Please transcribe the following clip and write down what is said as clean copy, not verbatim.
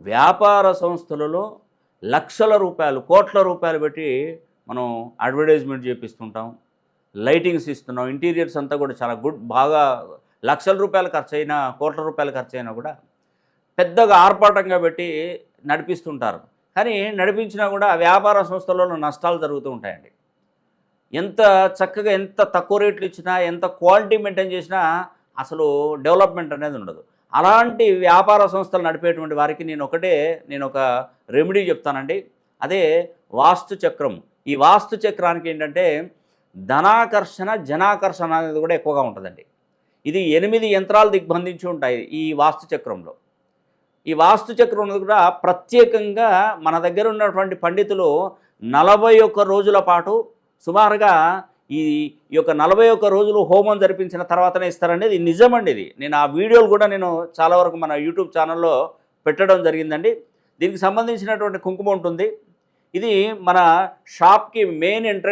వ్యాపార సంస్థలలో లక్షల రూపాయలు, కోట్ల రూపాయలు పెట్టి మనం అడ్వర్టైజ్మెంట్ చేపిస్తుంటాం, లైటింగ్స్ ఇస్తున్నాం, ఇంటీరియర్స్ అంతా కూడా చాలా బాగా లక్షల రూపాయలు ఖర్చయినా, కోట్ల రూపాయలు ఖర్చయినా కూడా పెద్దగా ఆర్భాటంగా పెట్టి నడిపిస్తుంటారు. కానీ నడిపించినా కూడా వ్యాపార సంస్థలలో నష్టాలు జరుగుతూ ఉంటాయండి. ఎంత చక్కగా ఎంత తక్కువ రేట్లు ఇచ్చినా, ఎంత క్వాలిటీ మెయింటైన్ చేసినా అసలు డెవలప్మెంట్ అనేది ఉండదు. అలాంటి వ్యాపార సంస్థలు నడిపేటువంటి వారికి నేను ఒక రెమెడీ చెప్తానండి. అదే వాస్తు చక్రం. ఈ వాస్తు చక్రానికి ఏంటంటే ధనాకర్షణ, జనాకర్షణ అనేది కూడా ఎక్కువగా ఉంటుందండి. ఇది 8 యంత్రాలు దిగ్బంధించి ఉంటాయి ఈ వాస్తు చక్రంలో. ఈ వాస్తు చక్రం అనేది కూడా ప్రత్యేకంగా మన దగ్గర ఉన్నటువంటి పండితులు 41 రోజుల పాటు సుమారుగా ఈ యొక్క 41 రోజులు హోమం జరిపించిన తర్వాతనే ఇస్తారండి. ఇది నిజమండి. నేను ఆ వీడియోలు కూడా చాలా వరకు మన యూట్యూబ్ ఛానల్లో పెట్టడం జరిగిందండి. దీనికి సంబంధించినటువంటి కుంకుమ ఉంటుంది. ఇది మన షాప్కి మెయిన్ ఎంట్రన్స్